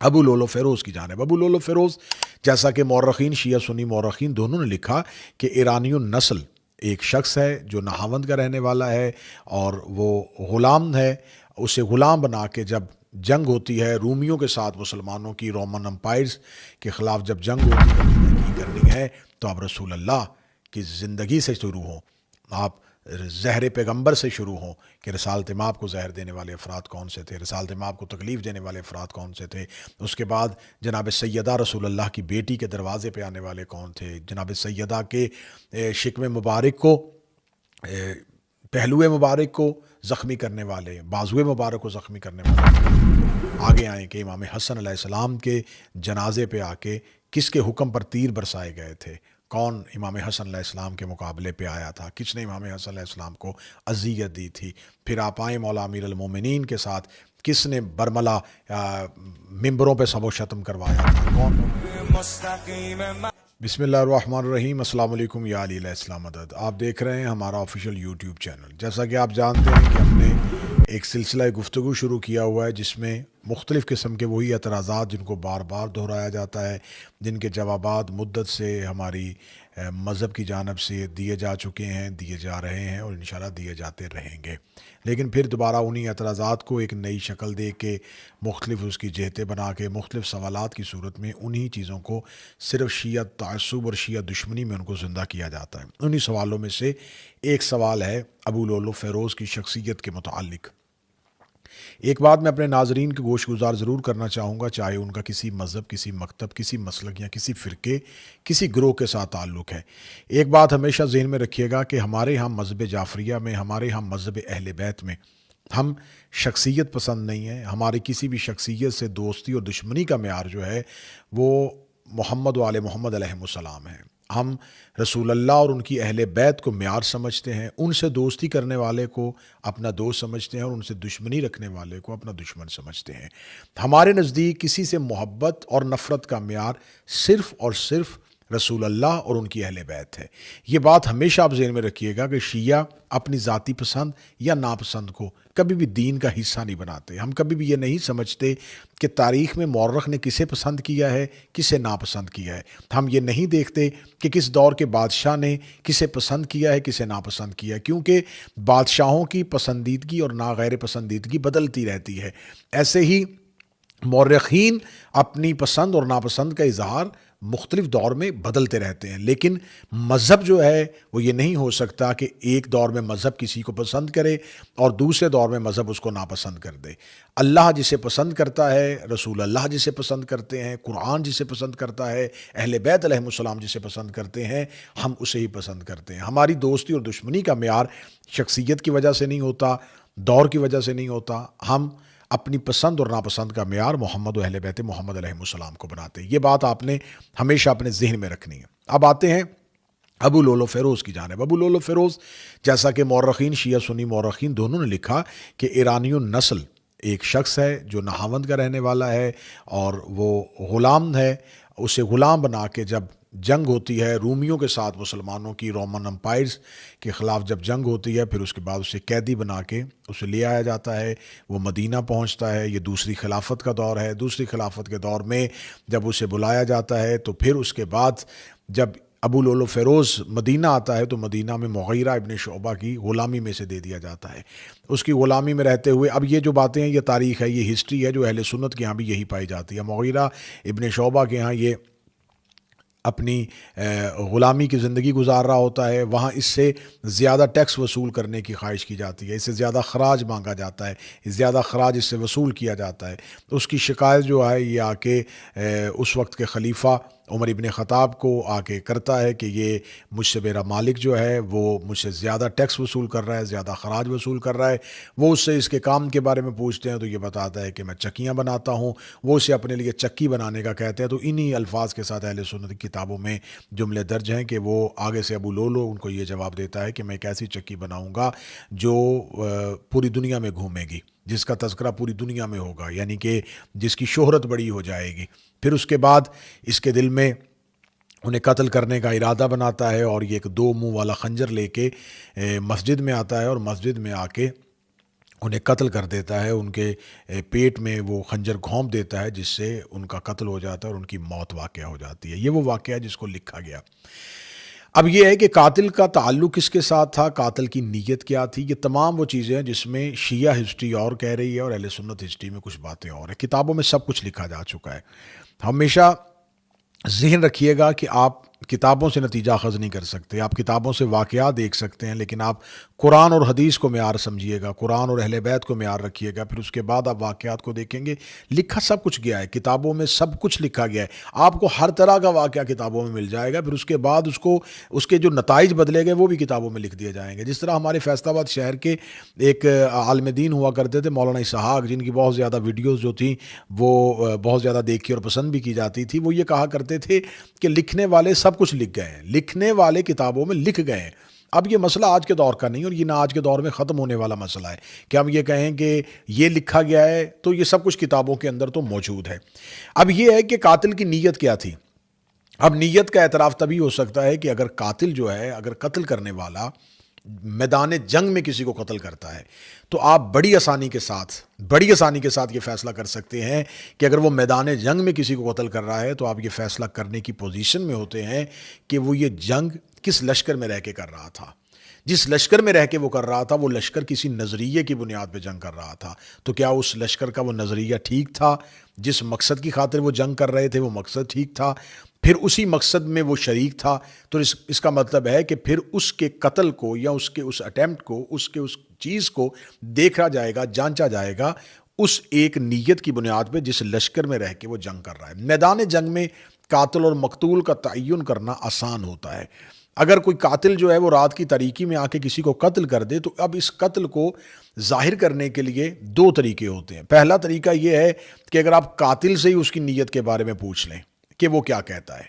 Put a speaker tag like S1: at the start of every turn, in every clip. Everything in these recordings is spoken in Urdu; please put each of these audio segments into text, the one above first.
S1: ابو لولو فیروز کی جانب۔ ابو لولو فیروز، جیسا کہ مورخین، شیعہ سنی مورخین دونوں نے لکھا کہ ایرانی النسل ایک شخص ہے جو نہاوند کا رہنے والا ہے، اور وہ غلام ہے۔ اسے غلام بنا کے جب جنگ ہوتی ہے رومیوں کے ساتھ، مسلمانوں کی، رومن امپائرز کے خلاف جب جنگ ہوتی ہے، تحقیق کرنی ہے، تو آپ رسول اللہ کی زندگی سے شروع ہوں، آپ زہر پیغمبر سے شروع ہوں کہ رسالت مآب کو زہر دینے والے افراد کون سے تھے، رسالت مآب کو تکلیف دینے والے افراد کون سے تھے۔ اس کے بعد جناب سیدہ رسول اللہ کی بیٹی کے دروازے پہ آنے والے کون تھے، جناب سیدہ کے شکم مبارک کو، پہلو مبارک کو زخمی کرنے والے، بازو مبارک کو زخمی کرنے والے آگے آئیں کہ امام حسن علیہ السلام کے جنازے پہ آ کے کس کے حکم پر تیر برسائے گئے تھے، کون امام حسن علیہ السلام کے مقابلے پہ آیا تھا، کس نے امام حسن علیہ السلام کو اذیت دی تھی۔ پھر آپ آئیں مولا امیر المومنین کے ساتھ، کس نے برملا ممبروں پہ سب و شتم کروایا تھا، کون؟ بسم اللہ الرحمن الرحیم۔ السلام علیکم یا علی علیہ السلام مدد۔ آپ دیکھ رہے ہیں ہمارا آفیشیل یوٹیوب چینل۔ جیسا کہ آپ جانتے ہیں کہ ہم نے ایک سلسلہ گفتگو شروع کیا ہوا ہے جس میں مختلف قسم کے وہی اعتراضات جن کو بار بار دہرایا جاتا ہے، جن کے جوابات مدت سے ہماری مذہب کی جانب سے دیے جا چکے ہیں، دیے جا رہے ہیں، اور انشاءاللہ دیے جاتے رہیں گے، لیکن پھر دوبارہ انہی اعتراضات کو ایک نئی شکل دے کے، مختلف اس کی جہتیں بنا کے، مختلف سوالات کی صورت میں انہی چیزوں کو صرف شیعہ تعصب اور شیعہ دشمنی میں ان کو زندہ کیا جاتا ہے۔ انہی سوالوں میں سے ایک سوال ہے ابو لولو فیروز کی شخصیت کے متعلق۔ ایک بات میں اپنے ناظرین کے گوش گزار ضرور کرنا چاہوں گا، چاہے ان کا کسی مذہب، کسی مکتب، کسی مسلک یا کسی فرقے، کسی گروہ کے ساتھ تعلق ہے، ایک بات ہمیشہ ذہن میں رکھیے گا کہ ہمارے ہاں مذہب جعفریہ میں، ہمارے ہاں مذہب اہل بیت میں، ہم شخصیت پسند نہیں ہیں۔ ہماری کسی بھی شخصیت سے دوستی اور دشمنی کا معیار جو ہے وہ محمد و آل محمد علیہ السلام ہے۔ ہم رسول اللہ اور ان کی اہل بیت کو معیار سمجھتے ہیں، ان سے دوستی کرنے والے کو اپنا دوست سمجھتے ہیں، اور ان سے دشمنی رکھنے والے کو اپنا دشمن سمجھتے ہیں۔ ہمارے نزدیک کسی سے محبت اور نفرت کا معیار صرف اور صرف رسول اللہ اور ان کی اہل بیت ہے۔ یہ بات ہمیشہ آپ ذہن میں رکھیے گا کہ شیعہ اپنی ذاتی پسند یا ناپسند کو کبھی بھی دین کا حصہ نہیں بناتے۔ ہم کبھی بھی یہ نہیں سمجھتے کہ تاریخ میں مورخ نے کسے پسند کیا ہے، کسے ناپسند کیا ہے۔ ہم یہ نہیں دیکھتے کہ کس دور کے بادشاہ نے کسے پسند کیا ہے، کسے ناپسند کیا ہے، کیونکہ بادشاہوں کی پسندیدگی اور ناغیر پسندیدگی بدلتی رہتی ہے۔ ایسے ہی مورخین اپنی پسند اور ناپسند کا اظہار مختلف دور میں بدلتے رہتے ہیں، لیکن مذہب جو ہے وہ یہ نہیں ہو سکتا کہ ایک دور میں مذہب کسی کو پسند کرے اور دوسرے دور میں مذہب اس کو ناپسند کر دے۔ اللہ جسے پسند کرتا ہے، رسول اللہ جسے پسند کرتے ہیں، قرآن جسے پسند کرتا ہے، اہل بیت علیہ السلام جسے پسند کرتے ہیں، ہم اسے ہی پسند کرتے ہیں۔ ہماری دوستی اور دشمنی کا معیار شخصیت کی وجہ سے نہیں ہوتا، دور کی وجہ سے نہیں ہوتا، ہم اپنی پسند اور ناپسند کا معیار محمد و اہل بیت محمد علیہ السلام کو بناتے ہیں۔ یہ بات آپ نے ہمیشہ اپنے ذہن میں رکھنی ہے۔ اب آتے ہیں ابو لولو فیروز کی جانب۔ ابو لولو فیروز، جیسا کہ مورخین، شیعہ سنی مورخین دونوں نے لکھا کہ ایرانی النسل ایک شخص ہے جو نہاوند کا رہنے والا ہے، اور وہ غلام ہے۔ اسے غلام بنا کے جب جنگ ہوتی ہے رومیوں کے ساتھ، مسلمانوں کی، رومن امپائرز کے خلاف جب جنگ ہوتی ہے، پھر اس کے بعد اسے قیدی بنا کے اسے لے آیا جاتا ہے، وہ مدینہ پہنچتا ہے۔ یہ دوسری خلافت کا دور ہے۔ دوسری خلافت کے دور میں جب اسے بلایا جاتا ہے تو پھر اس کے بعد جب ابو لولو فیروز مدینہ آتا ہے تو مدینہ میں مغیرہ ابن شعبہ کی غلامی میں سے دے دیا جاتا ہے۔ اس کی غلامی میں رہتے ہوئے، اب یہ جو باتیں ہیں یہ تاریخ ہے، یہ ہسٹری ہے جو اہل سنت کے ہاں بھی یہی پائی جاتی ہے۔ مغیرہ ابن شعبہ کے ہاں یہ اپنی غلامی کی زندگی گزار رہا ہوتا ہے، وہاں اس سے زیادہ ٹیکس وصول کرنے کی خواہش کی جاتی ہے، اس سے زیادہ خراج مانگا جاتا ہے، زیادہ خراج اس سے وصول کیا جاتا ہے۔ اس کی شکایت جو ہے یہ آ کے اس وقت کے خلیفہ عمر ابن خطاب کو آ کے کرتا ہے کہ یہ مجھ سے میرا مالک جو ہے وہ مجھ سے زیادہ ٹیکس وصول کر رہا ہے، زیادہ خراج وصول کر رہا ہے۔ وہ اس سے اس کے کام کے بارے میں پوچھتے ہیں تو یہ بتاتا ہے کہ میں چکیاں بناتا ہوں، وہ اسے اپنے لیے چکی بنانے کا کہتے ہیں۔ تو انہی الفاظ کے ساتھ اہل سنت کی کتابوں میں جملے درج ہیں کہ وہ آگے سے ابو لولو ان کو یہ جواب دیتا ہے کہ میں ایک ایسی چکی بناؤں گا جو پوری دنیا میں گھومے گی، جس کا تذکرہ پوری دنیا میں ہوگا، یعنی کہ جس کی شہرت بڑی ہو جائے گی۔ پھر اس کے بعد اس کے دل میں انہیں قتل کرنے کا ارادہ بناتا ہے، اور یہ ایک 2 منہ والا خنجر لے کے مسجد میں آتا ہے، اور مسجد میں آ کے انہیں قتل کر دیتا ہے، ان کے پیٹ میں وہ خنجر گھونپ دیتا ہے، جس سے ان کا قتل ہو جاتا ہے اور ان کی موت واقع ہو جاتی ہے۔ یہ وہ واقعہ ہے جس کو لکھا گیا۔ اب یہ ہے کہ قاتل کا تعلق کس کے ساتھ تھا، قاتل کی نیت کیا تھی، یہ تمام وہ چیزیں ہیں جس میں شیعہ ہسٹری اور کہہ رہی ہے اور اہل سنت ہسٹری میں کچھ باتیں اور ہیں۔ کتابوں میں سب کچھ لکھا جا چکا ہے۔ ہمیشہ ذہن رکھیے گا کہ آپ کتابوں سے نتیجہ اخذ نہیں کر سکتے، آپ کتابوں سے واقعات دیکھ سکتے ہیں، لیکن آپ قرآن اور حدیث کو معیار سمجھیے گا، قرآن اور اہل بیت کو معیار رکھیے گا، پھر اس کے بعد آپ واقعات کو دیکھیں گے۔ لکھا سب کچھ گیا ہے، کتابوں میں سب کچھ لکھا گیا ہے، آپ کو ہر طرح کا واقعہ کتابوں میں مل جائے گا، پھر اس کے بعد اس کے جو نتائج بدلے گئے وہ بھی کتابوں میں لکھ دیے جائیں گے۔ جس طرح ہمارے فیصل آباد شہر کے ایک عالم دین ہوا کرتے تھے مولانا اسحاق، جن کی بہت زیادہ ویڈیوز جو تھیں وہ بہت زیادہ دیکھی اور پسند بھی کی جاتی تھی، وہ یہ کہا کرتے تھے کہ لکھنے والے سب کچھ لکھ گئے ہیں، لکھنے والے کتابوں میں لکھ گئے ہیں۔ اب یہ مسئلہ آج کے دور کا نہیں، اور یہ نہ آج کے دور میں ختم ہونے والا مسئلہ ہے کہ ہم یہ کہیں کہ یہ لکھا گیا ہے تو یہ سب کچھ کتابوں کے اندر تو موجود ہے۔ اب یہ ہے کہ قاتل کی نیت کیا تھی۔ اب نیت کا اعتراف تبھی ہو سکتا ہے کہ اگر قاتل جو ہے، اگر قتل کرنے والا میدان جنگ میں کسی کو قتل کرتا ہے تو آپ بڑی آسانی کے ساتھ یہ فیصلہ کر سکتے ہیں کہ اگر وہ میدان جنگ میں کسی کو قتل کر رہا ہے تو آپ یہ فیصلہ کرنے کی پوزیشن میں ہوتے ہیں کہ وہ یہ جنگ کس لشکر میں رہ کے کر رہا تھا۔ جس لشکر میں رہ کے وہ کر رہا تھا وہ لشکر کسی نظریے کی بنیاد پہ جنگ کر رہا تھا، تو کیا اس لشکر کا وہ نظریہ ٹھیک تھا؟ جس مقصد کی خاطر وہ جنگ کر رہے تھے وہ مقصد ٹھیک تھا؟ پھر اسی مقصد میں وہ شریک تھا، تو اس کا مطلب ہے کہ پھر اس کے قتل کو یا اس کے اس اٹیمپٹ کو، اس چیز کو دیکھا جائے گا، جانچا جائے گا اس ایک نیت کی بنیاد پہ جس لشکر میں رہ کے وہ جنگ کر رہا ہے۔ میدان جنگ میں قاتل اور مقتول کا تعین کرنا آسان ہوتا ہے۔ اگر کوئی قاتل جو ہے وہ رات کی تاریکی میں آ کے کسی کو قتل کر دے تو اب اس قتل کو ظاہر کرنے کے لیے دو طریقے ہوتے ہیں۔ پہلا طریقہ یہ ہے کہ اگر آپ قاتل سے ہی اس کی نیت کے بارے میں پوچھ لیں کہ وہ کیا کہتا ہے،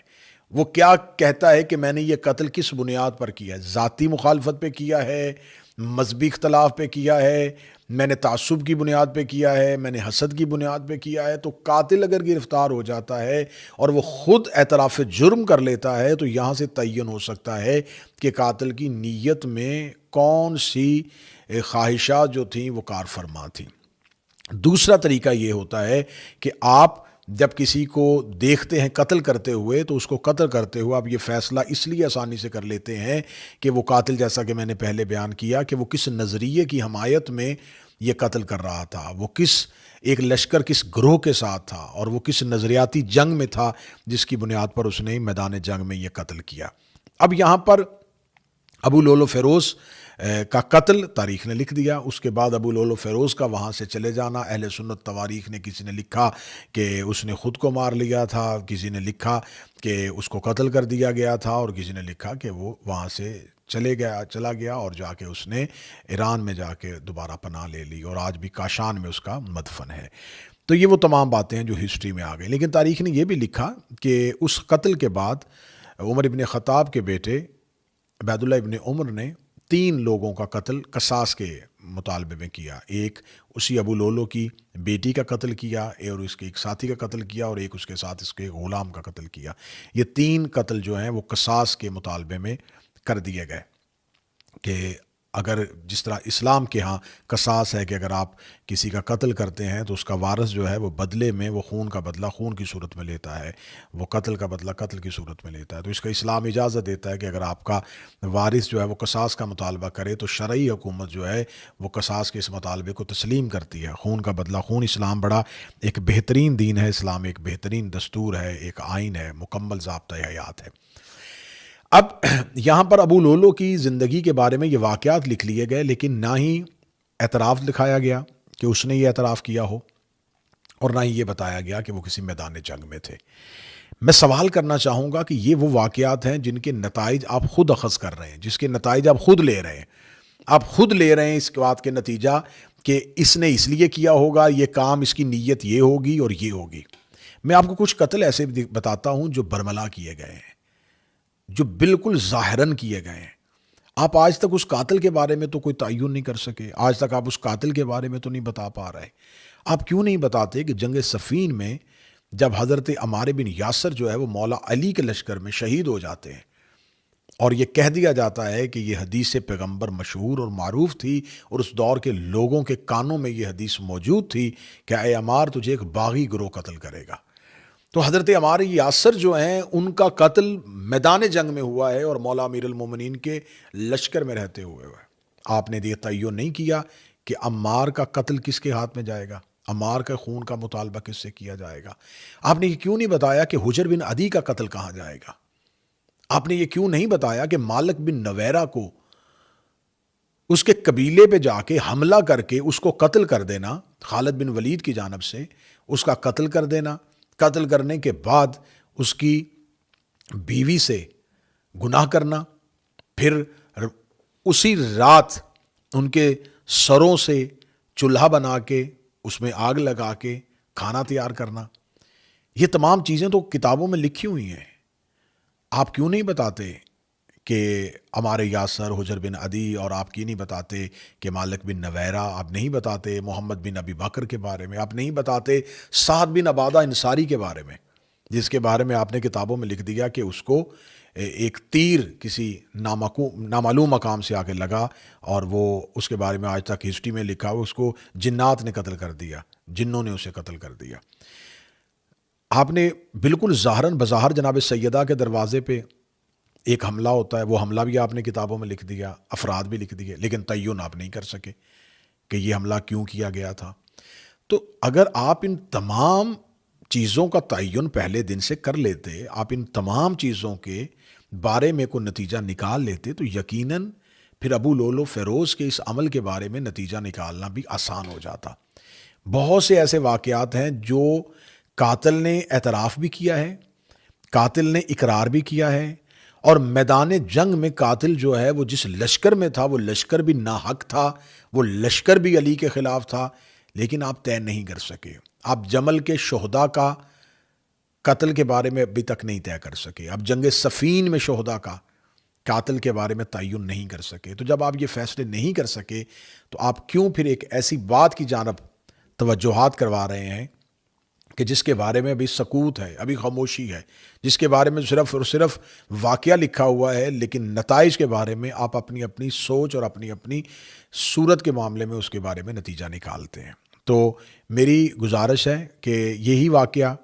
S1: وہ کیا کہتا ہے کہ میں نے یہ قتل کس بنیاد پر کیا ہے، ذاتی مخالفت پہ کیا ہے، مذہبی اختلاف پہ کیا ہے، میں نے تعصب کی بنیاد پہ کیا ہے، میں نے حسد کی بنیاد پہ کیا ہے، تو قاتل اگر گرفتار ہو جاتا ہے اور وہ خود اعتراف جرم کر لیتا ہے تو یہاں سے تعین ہو سکتا ہے کہ قاتل کی نیت میں کون سی خواہشات جو تھیں وہ کار فرما تھیں۔ دوسرا طریقہ یہ ہوتا ہے کہ آپ جب کسی کو دیکھتے ہیں قتل کرتے ہوئے تو اس کو قتل کرتے ہوئے آپ یہ فیصلہ اس لیے آسانی سے کر لیتے ہیں کہ وہ قاتل، جیسا کہ میں نے پہلے بیان کیا، کہ وہ کس نظریے کی حمایت میں یہ قتل کر رہا تھا، وہ کس ایک لشکر، کس گروہ کے ساتھ تھا، اور وہ کس نظریاتی جنگ میں تھا جس کی بنیاد پر اس نے میدان جنگ میں یہ قتل کیا۔ اب یہاں پر ابو لولو فیروز کا قتل تاریخ نے لکھ دیا، اس کے بعد ابو لولو فیروز کا وہاں سے چلے جانا، اہل سنت تواریخ نے، کسی نے لکھا کہ اس نے خود کو مار لیا تھا، کسی نے لکھا کہ اس کو قتل کر دیا گیا تھا، اور کسی نے لکھا کہ وہ وہاں سے چلا گیا اور جا کے اس نے ایران میں جا کے دوبارہ پناہ لے لی، اور آج بھی کاشان میں اس کا مدفن ہے۔ تو یہ وہ تمام باتیں ہیں جو ہسٹری میں آ گئی، لیکن تاریخ نے یہ بھی لکھا کہ اس قتل کے بعد عمر ابن خطاب کے بیٹے عبید اللہ ابن عمر نے 3 لوگوں کا قتل قصاص کے مطالبے میں کیا۔ ایک اسی ابو لولو کی بیٹی کا قتل کیا، اور اس کے ایک ساتھی کا قتل کیا، اور ایک اس کے ساتھ اس کے غلام کا قتل کیا۔ یہ 3 قتل جو ہیں وہ قصاص کے مطالبے میں کر دیے گئے کہ اگر جس طرح اسلام کے ہاں قصاص ہے کہ اگر آپ کسی کا قتل کرتے ہیں تو اس کا وارث جو ہے وہ بدلے میں وہ خون کا بدلہ خون کی صورت میں لیتا ہے، وہ قتل کا بدلہ قتل کی صورت میں لیتا ہے، تو اس کا اسلام اجازت دیتا ہے کہ اگر آپ کا وارث جو ہے وہ قصاص کا مطالبہ کرے تو شرعی حکومت جو ہے وہ قصاص کے اس مطالبے کو تسلیم کرتی ہے۔ خون کا بدلہ خون، اسلام بڑا ایک بہترین دین ہے، اسلام ایک بہترین دستور ہے، ایک آئین ہے، مکمل ضابطۂ حیات ہے۔ اب یہاں پر ابو لولو کی زندگی کے بارے میں یہ واقعات لکھ لیے گئے، لیکن نہ ہی اعتراف دکھایا گیا کہ اس نے یہ اعتراف کیا ہو، اور نہ ہی یہ بتایا گیا کہ وہ کسی میدان جنگ میں تھے۔ میں سوال کرنا چاہوں گا کہ یہ وہ واقعات ہیں جن کے نتائج آپ خود اخذ کر رہے ہیں، جس کے نتائج آپ خود لے رہے ہیں، اس بات کے نتیجہ کہ اس نے اس لیے کیا ہوگا، یہ کام، اس کی نیت یہ ہوگی اور یہ ہوگی۔ میں آپ کو کچھ قتل ایسے بتاتا ہوں جو برملا کیے گئے ہیں، جو بالکل ظاہراً کیے گئے ہیں۔ آپ آج تک اس قاتل کے بارے میں تو کوئی تعین نہیں کر سکے، آج تک آپ اس قاتل کے بارے میں تو نہیں بتا پا رہے۔ آپ کیوں نہیں بتاتے کہ جنگ صفین میں جب حضرت عمار بن یاسر جو ہے وہ مولا علی کے لشکر میں شہید ہو جاتے ہیں، اور یہ کہہ دیا جاتا ہے کہ یہ حدیث پیغمبر مشہور اور معروف تھی، اور اس دور کے لوگوں کے کانوں میں یہ حدیث موجود تھی کہ اے عمار تجھے ایک باغی گروہ قتل کرے گا۔ تو حضرت عمار یاسر جو ہیں ان کا قتل میدان جنگ میں ہوا ہے، اور مولا امیر المومنین کے لشکر میں رہتے ہوئے ہوا ہے۔ آپ نے یہ تعین نہیں کیا کہ عمار کا قتل کس کے ہاتھ میں جائے گا، عمار کے خون کا مطالبہ کس سے کیا جائے گا۔ آپ نے یہ کیوں نہیں بتایا کہ حجر بن عدی کا قتل کہاں جائے گا۔ آپ نے یہ کیوں نہیں بتایا کہ مالک بن نویرہ کو اس کے قبیلے پہ جا کے حملہ کر کے اس کو قتل کر دینا، خالد بن ولید کی جانب سے اس کا قتل کر دینا، قتل کرنے کے بعد اس کی بیوی سے گناہ کرنا، پھر اسی رات ان کے سروں سے چولہا بنا کے اس میں آگ لگا کے کھانا تیار کرنا۔ یہ تمام چیزیں تو کتابوں میں لکھی ہوئی ہیں۔ آپ کیوں نہیں بتاتے کہ عمار یاسر، حجر بن عدی، اور آپ کی نہیں بتاتے کہ مالک بن نویرہ، آپ نہیں بتاتے محمد بن ابی بکر کے بارے میں، آپ نہیں بتاتے سعد بن عبادہ انصاری کے بارے میں، جس کے بارے میں آپ نے کتابوں میں لکھ دیا کہ اس کو ایک تیر کسی نامعلوم مقام سے آ کے لگا، اور وہ اس کے بارے میں آج تک ہسٹری میں لکھا ہوا، اس کو جنات نے قتل کر دیا، جنوں نے اسے قتل کر دیا۔ آپ نے بالکل ظاہراً بظاہر جناب سیدہ کے دروازے پہ ایک حملہ ہوتا ہے، وہ حملہ بھی آپ نے کتابوں میں لکھ دیا، افراد بھی لکھ دیے، لیکن تعین آپ نہیں کر سکے کہ یہ حملہ کیوں کیا گیا تھا۔ تو اگر آپ ان تمام چیزوں کا تعین پہلے دن سے کر لیتے، آپ ان تمام چیزوں کے بارے میں کوئی نتیجہ نکال لیتے، تو یقیناً پھر ابو لولو فیروز کے اس عمل کے بارے میں نتیجہ نکالنا بھی آسان ہو جاتا۔ بہت سے ایسے واقعات ہیں جو قاتل نے اعتراف بھی کیا ہے، قاتل نے اقرار بھی کیا ہے، اور میدان جنگ میں قاتل جو ہے وہ جس لشکر میں تھا وہ لشکر بھی ناحق تھا، وہ لشکر بھی علی کے خلاف تھا، لیکن آپ طے نہیں کر سکے۔ آپ جمل کے شہداء کا قتل کے بارے میں ابھی تک نہیں طے کر سکے، آپ جنگ صفین میں شہداء کا قاتل کے بارے میں تعین نہیں کر سکے۔ تو جب آپ یہ فیصلے نہیں کر سکے تو آپ کیوں پھر ایک ایسی بات کی جانب توجہات کروا رہے ہیں کہ جس کے بارے میں ابھی سکوت ہے، ابھی خاموشی ہے، جس کے بارے میں صرف اور صرف واقعہ لکھا ہوا ہے، لیکن نتائج کے بارے میں آپ اپنی اپنی سوچ اور اپنی اپنی صورت کے معاملے میں اس کے بارے میں نتیجہ نکالتے ہیں۔ تو میری گزارش ہے کہ یہی واقعہ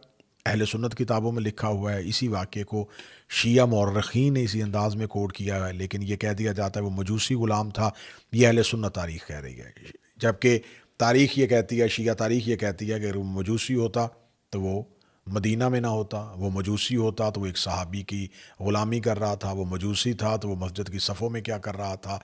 S1: اہل سنت کتابوں میں لکھا ہوا ہے، اسی واقعے کو شیعہ مورخین نے اسی انداز میں کوڈ کیا ہے، لیکن یہ کہہ دیا جاتا ہے وہ مجوسی غلام تھا، یہ اہل سنت تاریخ کہہ رہی ہے، جبکہ تاریخ یہ کہتی ہے، شیعہ تاریخ یہ کہتی ہے کہ اگر وہ مجوسی ہوتا تو وہ مدینہ میں نہ ہوتا، وہ مجوسی ہوتا تو وہ ایک صحابی کی غلامی کر رہا تھا، وہ مجوسی تھا تو وہ مسجد کی صفوں میں کیا کر رہا تھا،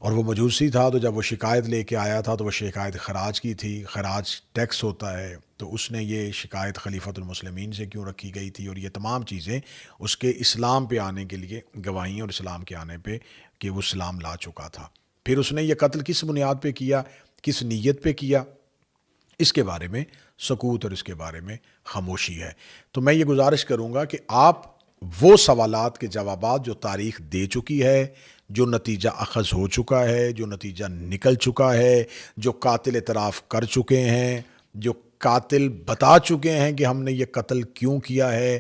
S1: اور وہ مجوسی تھا تو جب وہ شکایت لے کے آیا تھا تو وہ شکایت خراج کی تھی، خراج ٹیکس ہوتا ہے، تو اس نے یہ شکایت خلیفۃ المسلمین سے کیوں رکھی گئی تھی، اور یہ تمام چیزیں اس کے اسلام پہ آنے کے لیے گواہیں، اور اسلام کے آنے پہ کہ وہ اسلام لا چکا تھا۔ پھر اس نے یہ قتل کس بنیاد پہ کیا، کس نیت پہ کیا، اس کے بارے میں سکوت اور اس کے بارے میں خاموشی ہے۔ تو میں یہ گزارش کروں گا کہ آپ وہ سوالات کے جوابات جو تاریخ دے چکی ہے، جو نتیجہ اخذ ہو چکا ہے، جو نتیجہ نکل چکا ہے، جو قاتل اعتراف کر چکے ہیں، جو قاتل بتا چکے ہیں کہ ہم نے یہ قتل کیوں کیا ہے،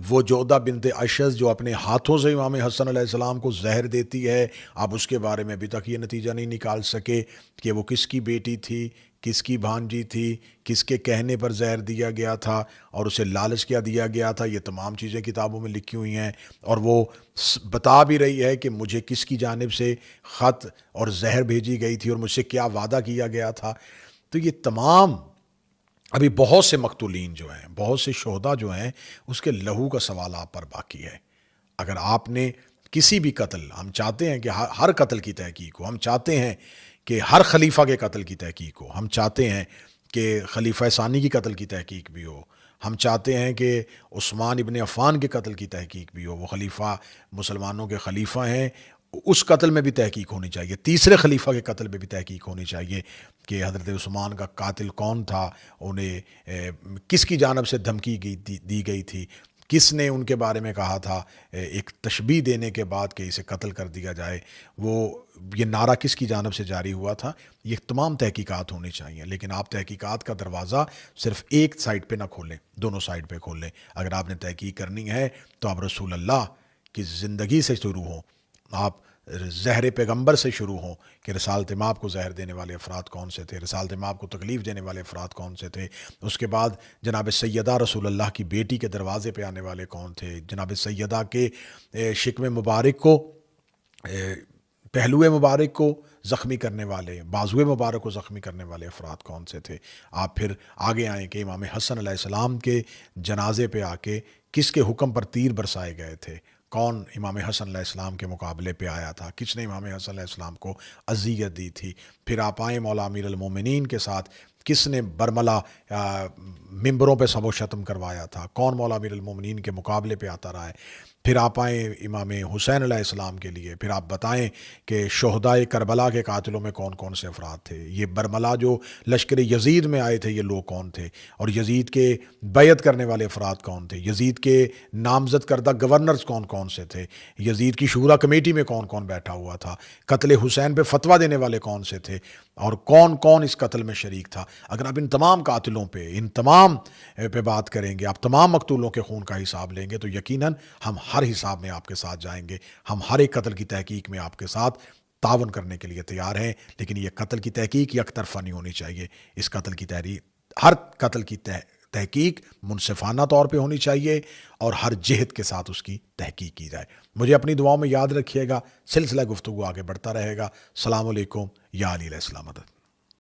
S1: وہ جودہ بنت اشز جو اپنے ہاتھوں سے امام حسن علیہ السلام کو زہر دیتی ہے، آپ اس کے بارے میں ابھی تک یہ نتیجہ نہیں نکال سکے کہ وہ کس کی بیٹی تھی، کس کی بھانجی تھی، کس کے کہنے پر زہر دیا گیا تھا، اور اسے لالچ کیا دیا گیا تھا۔ یہ تمام چیزیں کتابوں میں لکھی ہوئی ہیں، اور وہ بتا بھی رہی ہے کہ مجھے کس کی جانب سے خط اور زہر بھیجی گئی تھی اور مجھ سے کیا وعدہ کیا گیا تھا۔ تو یہ تمام ابھی بہت سے مقتولین جو ہیں، بہت سے شہداء جو ہیں، اس کے لہو کا سوال آپ پر باقی ہے۔ اگر آپ نے کسی بھی قتل، ہم چاہتے ہیں کہ ہر قتل کی تحقیق ہو، ہم چاہتے ہیں کہ ہر خلیفہ کے قتل کی تحقیق ہو، ہم چاہتے ہیں کہ خلیفہ ثانی کی قتل کی تحقیق بھی ہو، ہم چاہتے ہیں کہ عثمان ابن عفان کے قتل کی تحقیق بھی ہو، وہ خلیفہ مسلمانوں کے خلیفہ ہیں، اس قتل میں بھی تحقیق ہونی چاہیے، تیسرے خلیفہ کے قتل میں بھی تحقیق ہونی چاہیے کہ حضرت عثمان کا قاتل کون تھا، انہیں کس کی جانب سے دھمکی دی گئی تھی، کس نے ان کے بارے میں کہا تھا ایک تشبیہ دینے کے بعد کہ اسے قتل کر دیا جائے، وہ یہ نعرہ کس کی جانب سے جاری ہوا تھا، یہ تمام تحقیقات ہونی چاہیے۔ لیکن آپ تحقیقات کا دروازہ صرف ایک سائڈ پہ نہ کھولیں، دونوں سائڈ پہ کھولیں۔ اگر آپ نے تحقیق کرنی ہے تو آپ رسول اللہ کی زندگی سے شروع ہوں، آپ زہر پیغمبر سے شروع ہوں کہ رسالت مآب کو زہر دینے والے افراد کون سے تھے، رسالت مآب کو تکلیف دینے والے افراد کون سے تھے، اس کے بعد جناب سیدہ رسول اللہ کی بیٹی کے دروازے پہ آنے والے کون تھے، جناب سیدہ کے شکم مبارک کو، پہلو مبارک کو زخمی کرنے والے، بازو مبارک کو زخمی کرنے والے افراد کون سے تھے۔ آپ پھر آگے آئیں کہ امام حسن علیہ السلام کے جنازے پہ آ کے کس کے حکم پر تیر برسائے گئے تھے، کون امام حسن علیہ السلام کے مقابلے پہ آیا تھا، کس نے امام حسن علیہ السلام کو اذیت دی تھی۔ پھر آپ آئیں مولا امیر المومنین کے ساتھ، کس نے برملا ممبروں پہ سب و شتم کروایا تھا، کون مولا امیر المومنین کے مقابلے پہ آتا رہا ہے۔ پھر آپ آئیں امام حسین علیہ السلام کے لیے، پھر آپ بتائیں کہ شہدائے کربلا کے قاتلوں میں کون کون سے افراد تھے، یہ برملا جو لشکر یزید میں آئے تھے یہ لوگ کون تھے، اور یزید کے بیعت کرنے والے افراد کون تھے، یزید کے نامزد کردہ گورنرز کون کون سے تھے، یزید کی شورا کمیٹی میں کون کون بیٹھا ہوا تھا، قتل حسین پہ فتویٰ دینے والے کون سے تھے، اور کون کون اس قتل میں شریک تھا۔ اگر آپ ان تمام قاتلوں پہ، ان تمام پہ بات کریں گے، آپ تمام مقتولوں کے خون کا حساب لیں گے، تو یقیناً ہم ہر حساب میں آپ کے ساتھ جائیں گے، ہم ہر ایک قتل کی تحقیق میں آپ کے ساتھ تعاون کرنے کے لیے تیار ہیں۔ لیکن یہ قتل کی تحقیق یک طرفہ نہیں ہونی چاہیے، اس قتل کی ہر قتل کی تحقیق منصفانہ طور پہ ہونی چاہیے، اور ہر جہت کے ساتھ اس کی تحقیق کی جائے۔ مجھے اپنی دعاؤں میں یاد رکھیے گا، سلسلہ گفتگو آگے بڑھتا رہے گا۔ السلام علیکم، یا علی علیہ السلام مدد۔